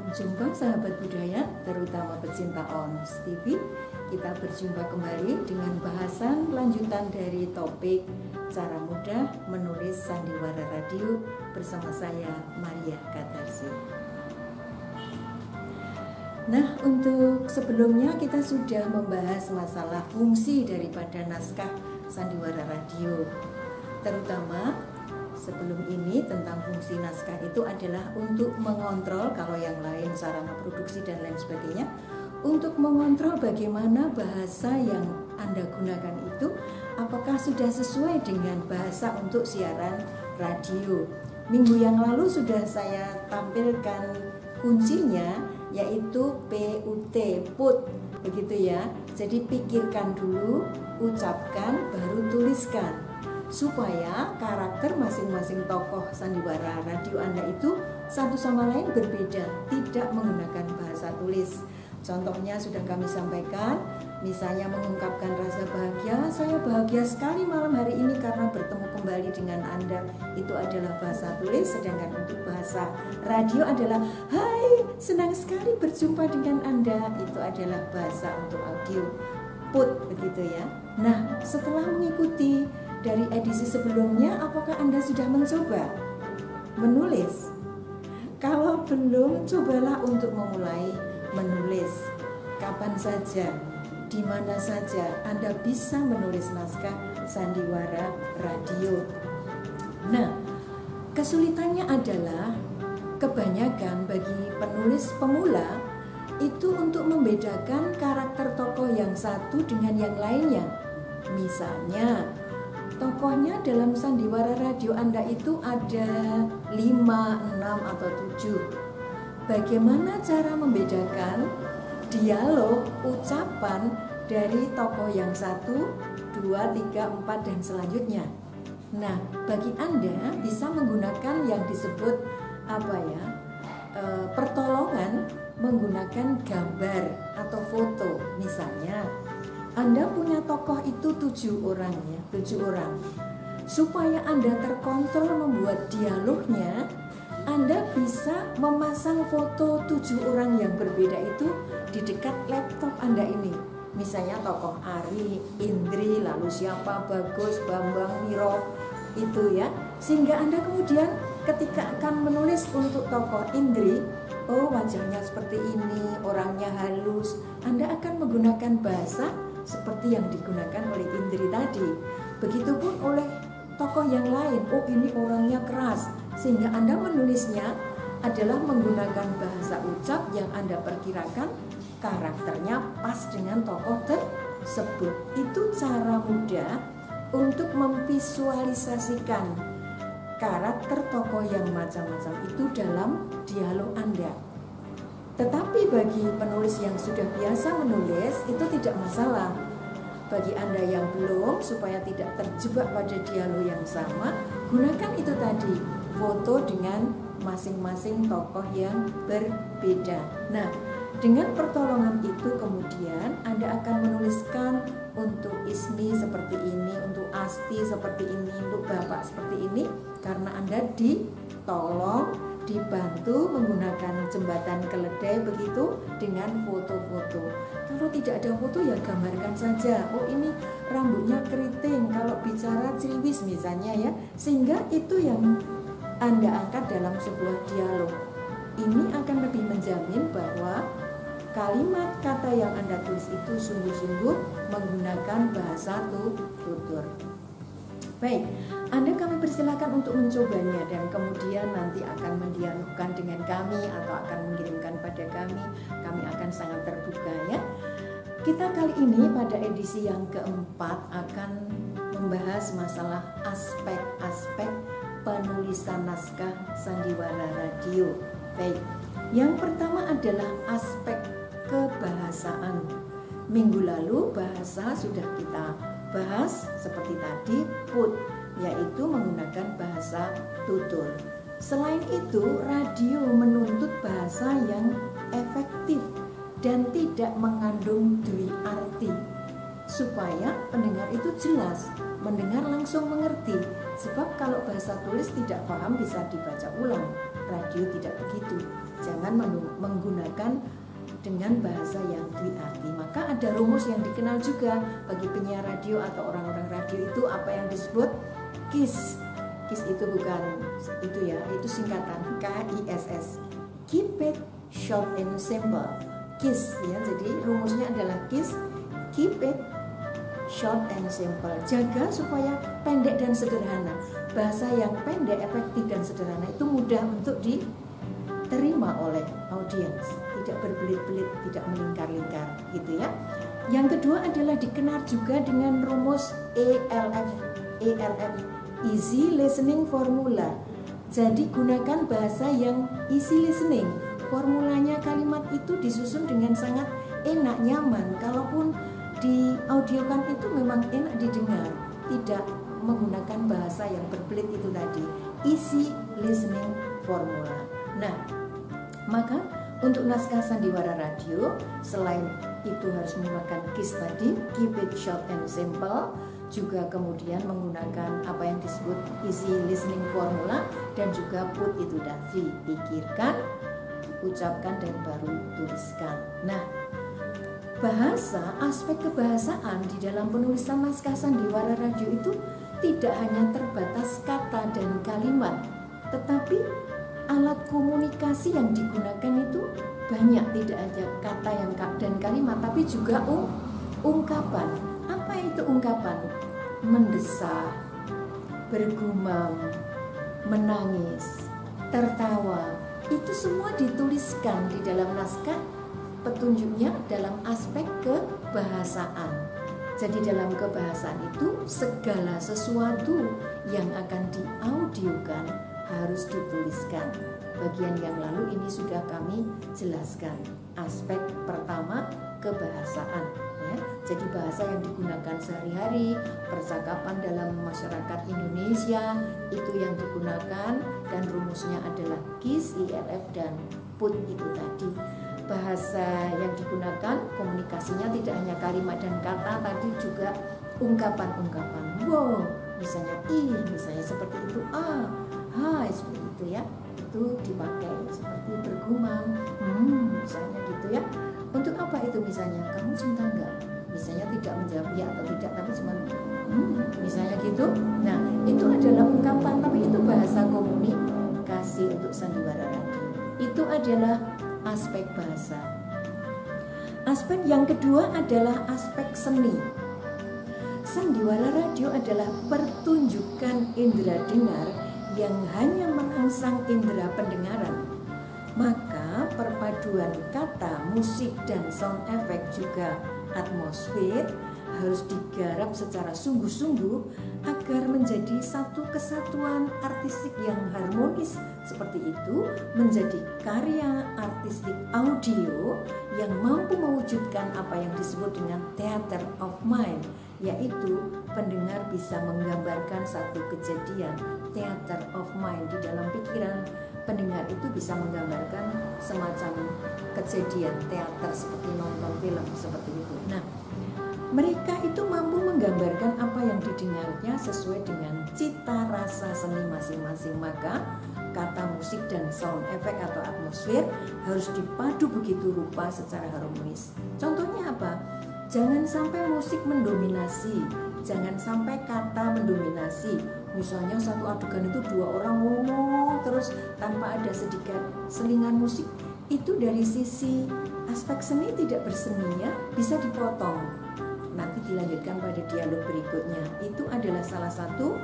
Jumpa sahabat budaya, terutama pecinta ONS TV. Kita berjumpa kembali dengan bahasan lanjutan dari topik cara mudah menulis sandiwara radio bersama saya Maria Katarsi. Nah, untuk sebelumnya kita sudah membahas masalah fungsi daripada naskah sandiwara radio. Terutama sebelum ini tentang fungsi naskah itu adalah untuk mengontrol, kalau yang lain sarana produksi dan lain sebagainya, untuk mengontrol bagaimana bahasa yang Anda gunakan itu apakah sudah sesuai dengan bahasa untuk siaran radio. Minggu yang lalu sudah saya tampilkan kuncinya, yaitu PUT, put, begitu ya. Jadi pikirkan dulu, ucapkan, baru tuliskan, supaya karakter masing-masing tokoh sandiwara radio Anda itu satu sama lain berbeda, tidak menggunakan bahasa tulis. Contohnya sudah kami sampaikan, misalnya mengungkapkan rasa bahagia, saya bahagia sekali malam hari ini karena bertemu kembali dengan Anda, itu adalah bahasa tulis. Sedangkan untuk bahasa radio adalah, hai, senang sekali berjumpa dengan Anda, itu adalah bahasa untuk audio, put, begitu ya. Nah, setelah mengikuti dari edisi sebelumnya, apakah Anda sudah mencoba menulis? Kalau belum, cobalah untuk memulai menulis. Kapan saja, di mana saja Anda bisa menulis naskah sandiwara radio. Nah, kesulitannya adalah kebanyakan bagi penulis pemula itu untuk membedakan karakter tokoh yang satu dengan yang lainnya. Misalnya, tokohnya dalam sandiwara radio Anda itu ada 5, 6, atau 7. Bagaimana cara membedakan dialog, ucapan dari tokoh yang 1, 2, 3, 4, dan selanjutnya? Nah, bagi Anda bisa menggunakan yang disebut pertolongan menggunakan gambar atau foto. Misalnya, Anda punya tokoh itu 7 orang ya, 7 orang. Supaya Anda terkontrol membuat dialognya, Anda bisa memasang foto 7 orang yang berbeda itu di dekat laptop Anda ini. Misalnya tokoh Ari, Indri, lalu siapa, Bagus, Bambang, Wiro, itu ya. Sehingga Anda kemudian ketika akan menulis untuk tokoh Indri, oh wajahnya seperti ini, orangnya halus, Anda akan menggunakan bahasa seperti yang digunakan oleh Indri tadi. Begitupun oleh tokoh yang lain, oh ini orangnya keras, sehingga Anda menulisnya adalah menggunakan bahasa ucap yang Anda perkirakan karakternya pas dengan tokoh tersebut. Itu cara mudah untuk memvisualisasikan karakter tokoh yang macam-macam itu dalam dialog Anda. Tetapi bagi penulis yang sudah biasa menulis, itu tidak masalah. Bagi Anda yang belum, supaya tidak terjebak pada dialog yang sama, gunakan itu tadi, foto dengan masing-masing tokoh yang berbeda. Nah, dengan pertolongan itu kemudian Anda akan menuliskan untuk Ismi seperti ini, untuk Asti seperti ini, untuk Bapak seperti ini, karena Anda ditolong, dibantu menggunakan jembatan keledai begitu dengan foto-foto. Kalau tidak ada foto ya gambarkan saja. Oh ini rambutnya keriting, kalau bicara ciliwis misalnya ya. Sehingga itu yang Anda angkat dalam sebuah dialog. Ini akan lebih menjamin bahwa kalimat kata yang Anda tulis itu sungguh-sungguh menggunakan bahasa tutur. Baik, Anda kami persilakan untuk mencobanya dan kemudian nanti akan mendialogkan dengan kami atau akan mengirimkan pada kami. Kami akan sangat terbuka ya. Kita kali ini pada edisi yang keempat akan membahas masalah aspek-aspek penulisan naskah sandiwara radio. Baik, yang pertama adalah aspek kebahasaan. Minggu lalu bahasa sudah kita bahas seperti tadi, put, yaitu menggunakan bahasa tutur. Selain itu, radio menuntut bahasa yang efektif dan tidak mengandung dui arti, supaya pendengar itu jelas, mendengar langsung mengerti. Sebab kalau bahasa tulis tidak paham bisa dibaca ulang. Radio radio tidak begitu. Jangan menggunakan dengan bahasa yang dwi-arti. Maka ada rumus yang dikenal juga bagi penyiar radio atau orang-orang radio itu apa yang disebut KISS. KISS itu bukan itu ya, itu singkatan KISS. Keep it short and simple. KISS ya. Jadi rumusnya adalah KISS. Keep it short and simple. Jaga supaya pendek dan sederhana. Bahasa yang pendek, efektif dan sederhana itu mudah untuk diterima oleh audiens. Tidak berbelit-belit, tidak melingkar-lingkar, gitu ya. Yang kedua adalah dikenal juga dengan rumus ELF. ELF, Easy Listening Formula. Jadi gunakan bahasa yang easy listening. Formulanya kalimat itu disusun dengan sangat enak, nyaman. Kalaupun di audiokan itu memang enak didengar, tidak menggunakan bahasa yang berbelit itu tadi. Easy listening formula. Nah, maka untuk naskah sandiwara radio, selain itu harus menggunakan KISS tadi, keep it short and simple, juga kemudian menggunakan apa yang disebut easy listening formula, dan juga put itu tadi, pikirkan, ucapkan, dan baru tuliskan. Nah, bahasa, aspek kebahasaan di dalam penulisan naskah sandiwara radio itu tidak hanya terbatas kata dan kalimat, tetapi alat komunikasi yang digunakan itu banyak, tidak hanya kata yang dan kalimat, tapi juga ungkapan. Apa itu ungkapan? Mendesah, bergumam, menangis, tertawa, itu semua dituliskan di dalam naskah. Petunjuknya dalam aspek kebahasaan. Jadi dalam kebahasaan itu segala sesuatu yang akan diaudiokan harus dituliskan. Bagian yang lalu ini sudah kami jelaskan. Aspek pertama kebahasaan ya. Jadi bahasa yang digunakan sehari-hari, percakapan dalam masyarakat Indonesia itu yang digunakan, dan rumusnya adalah KISS, ELF, dan PUT itu tadi. Bahasa yang digunakan komunikasinya tidak hanya kalimat dan kata, tadi juga ungkapan-ungkapan. Wow, misalnya misalnya seperti itu, hai, seperti itu ya. Itu dipakai seperti bergumam, misalnya gitu ya. Untuk apa itu misalnya? Kamu cinta enggak? Misalnya tidak menjawab ya atau tidak, tapi cuma misalnya gitu. Nah, itu adalah ungkapan, tapi itu bahasa komunikasi untuk sandiwara radio. Itu adalah aspek bahasa. Aspek yang kedua adalah aspek seni. Sandiwara radio adalah pertunjukan indera dengar yang hanya merangsang indera pendengaran. Maka perpaduan kata, musik, dan sound effect juga atmosfer harus digarap secara sungguh-sungguh agar menjadi satu kesatuan artistik yang harmonis. Seperti itu menjadi karya artistik audio yang mampu mewujudkan apa yang disebut dengan theater of mind, yaitu pendengar bisa menggambarkan satu kejadian. Theater of mind, di dalam pikiran pendengar itu bisa menggambarkan semacam kejadian teater seperti nonton film seperti itu. Nah, mereka itu mampu menggambarkan apa yang didengarnya sesuai dengan cita rasa seni masing-masing. Maka kata, musik, dan sound effect atau atmosfer harus dipadu begitu rupa secara harmonis. Contohnya apa? Jangan sampai musik mendominasi, jangan sampai kata mendominasi. Misalnya satu adegan itu dua orang ngomong terus tanpa ada sedikit selingan musik, itu dari sisi aspek seni tidak berseninya bisa dipotong. Nanti dilanjutkan pada dialog berikutnya. Itu adalah salah satu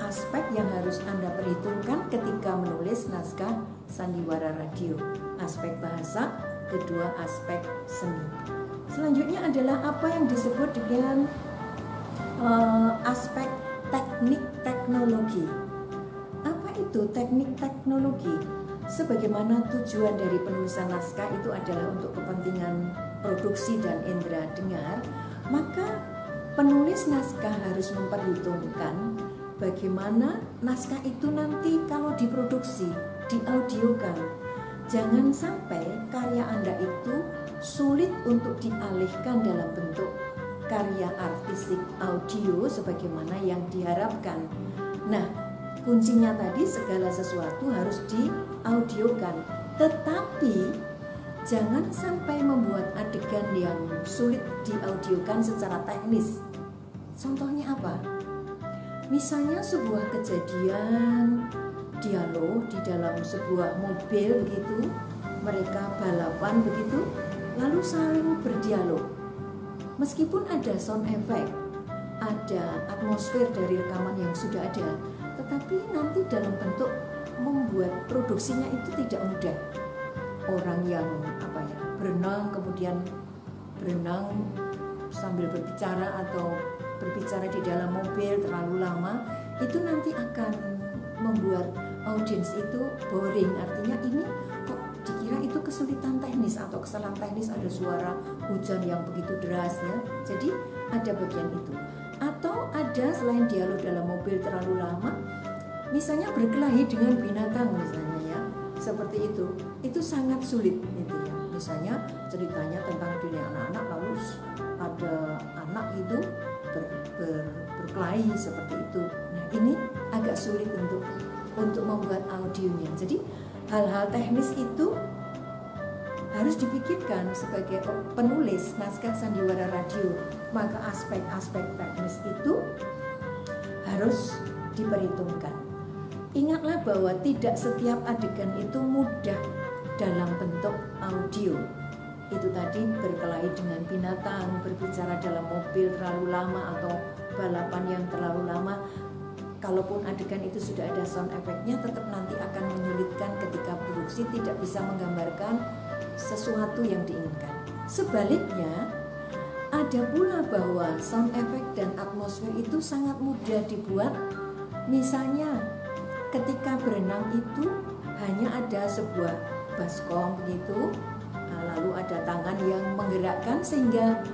aspek yang harus Anda perhitungkan ketika menulis naskah sandiwara radio. Aspek bahasa, kedua aspek seni. Selanjutnya adalah apa yang disebut dengan aspek teknik teknologi. Apa itu teknik teknologi? Sebagaimana tujuan dari penulisan naskah itu adalah untuk kepentingan produksi dan indera dengar, maka penulis naskah harus memperhitungkan bagaimana naskah itu nanti kalau diproduksi, diaudiokan. Jangan sampai karya Anda itu sulit untuk dialihkan dalam bentuk karya artistik audio sebagaimana yang diharapkan. Nah, kuncinya tadi segala sesuatu harus diaudiokan diaudiokan, tetapi jangan sampai membuat adegan yang sulit diaudiokan secara teknis. Contohnya apa? Misalnya sebuah kejadian dialog di dalam sebuah mobil begitu, mereka balapan begitu, lalu saling berdialog. Meskipun ada sound effect, ada atmosfer dari rekaman yang sudah ada, tetapi nanti dalam bentuk membuat produksinya itu tidak mudah. Orang yang berenang, kemudian berenang sambil berbicara atau berbicara di dalam mobil terlalu lama, itu nanti akan membuat audiens itu boring. Artinya ini kok dikira itu kesulitan teknis atau kesalahan teknis, ada suara hujan yang begitu deras ya. Jadi ada bagian itu. Atau ada selain dialog dalam mobil terlalu lama, misalnya berkelahi dengan binatang misalnya ya, seperti itu sangat sulit gitu ya. Misalnya ceritanya tentang dunia anak-anak, lalu ada anak itu berkelahi seperti itu. Nah ini agak sulit untuk membuat audionya. Jadi hal-hal teknis itu harus dipikirkan sebagai penulis naskah sandiwara radio. Maka aspek-aspek teknis itu harus diperhitungkan. Ingatlah bahwa tidak setiap adegan itu mudah dalam bentuk audio. Itu tadi berkelahi dengan binatang, berbicara dalam mobil terlalu lama, atau balapan yang terlalu lama. Kalaupun adegan itu sudah ada sound effect-nya, tetap nanti akan menyulitkan ketika produksi tidak bisa menggambarkan sesuatu yang diinginkan. Sebaliknya, ada pula bahwa sound effect dan atmosfer itu sangat mudah dibuat. Misalnya, ketika berenang itu hanya ada sebuah baskom begitu, lalu ada tangan yang menggerakkan sehingga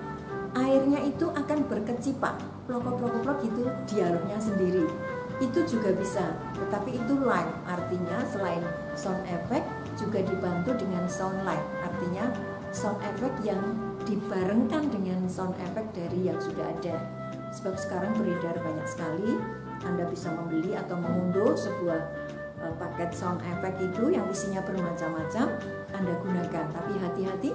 airnya itu akan berkecipak, plok-plok gitu, dialognya sendiri. Itu juga bisa, tetapi itu live, artinya selain sound effect juga dibantu dengan sound live, artinya sound effect yang dibarengkan dengan sound effect dari yang sudah ada. Sebab sekarang beredar banyak sekali, Anda bisa membeli atau mengunduh sebuah paket sound effect itu yang isinya bermacam-macam, Anda gunakan. Tapi hati-hati,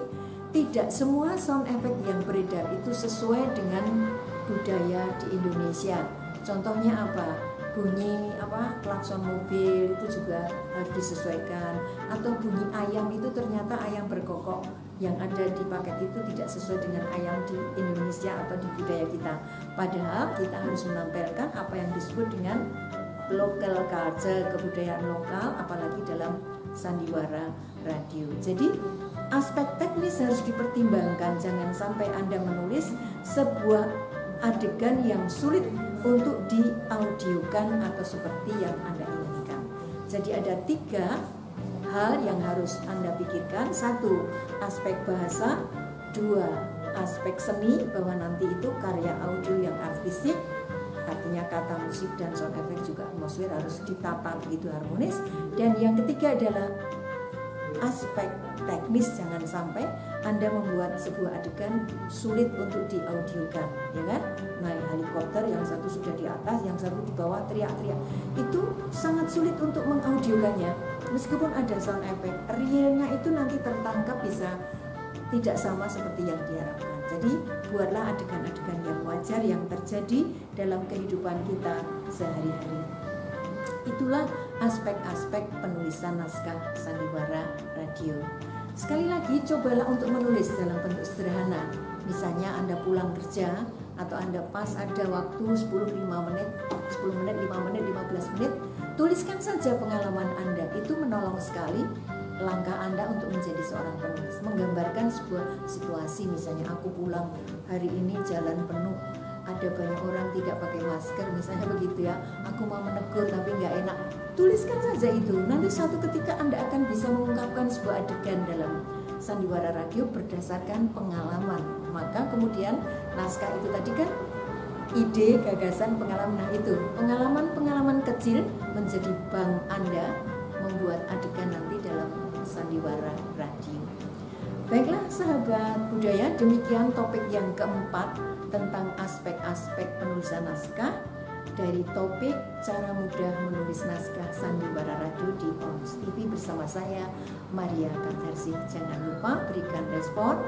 tidak semua sound effect yang beredar itu sesuai dengan budaya di Indonesia. Contohnya apa? Bunyi klakson mobil itu juga harus disesuaikan, atau bunyi ayam itu ternyata ayam berkokok yang ada di paket itu tidak sesuai dengan ayam di Indonesia atau di budaya kita. Padahal kita harus menampilkan apa yang disebut dengan local culture, kebudayaan lokal, apalagi dalam sandiwara radio. Jadi aspek teknis harus dipertimbangkan, jangan sampai Anda menulis sebuah adegan yang sulit untuk diaudiokan atau seperti yang Anda inginkan. Jadi ada 3 hal yang harus Anda pikirkan. 1, aspek bahasa. 2, aspek seni, bahwa nanti itu karya audio yang artistik, artinya kata, musik, dan sound effect juga atmosfer harus ditata begitu harmonis. Dan yang ketiga adalah aspek teknis, jangan sampai Anda membuat sebuah adegan sulit untuk diaudiokan, ya kan? Naik helikopter, yang satu sudah di atas, yang satu di bawah, teriak-teriak, itu sangat sulit untuk mengaudiokannya. Meskipun ada sound effect, realnya itu nanti tertangkap bisa tidak sama seperti yang diharapkan. Jadi buatlah adegan-adegan yang wajar yang terjadi dalam kehidupan kita sehari-hari. Itulah aspek-aspek penulisan naskah sandiwara radio. Sekali lagi, cobalah untuk menulis dalam bentuk sederhana. Misalnya Anda pulang kerja, atau Anda pas ada waktu 10 menit, 5 menit, 15 menit, tuliskan saja pengalaman Anda. Itu menolong sekali langkah Anda untuk menjadi seorang penulis. Menggambarkan sebuah situasi, misalnya aku pulang hari ini jalan penuh, ada banyak orang tidak pakai masker, misalnya begitu ya, aku mau menegur tapi nggak enak. Tuliskan saja itu, nanti suatu ketika Anda akan bisa mengungkapkan sebuah adegan dalam sandiwara radio berdasarkan pengalaman. Maka kemudian naskah itu tadi kan ide, gagasan, pengalaman. Nah itu pengalaman-pengalaman kecil menjadi bank Anda membuat adegan nanti dalam sandiwara radio. Baiklah sahabat budaya, demikian topik yang keempat tentang aspek-aspek penulisan naskah. dari topik cara mudah menulis naskah sandiwara radio di Onus TV bersama saya Maria Katarsi. Jangan lupa berikan respon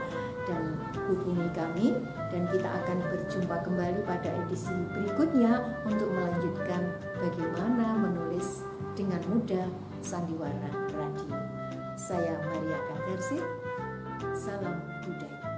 dan hubungi kami, dan kita akan berjumpa kembali pada edisi berikutnya untuk melanjutkan bagaimana menulis dengan mudah sandiwara radio. Saya Maria Katarsi, salam budaya.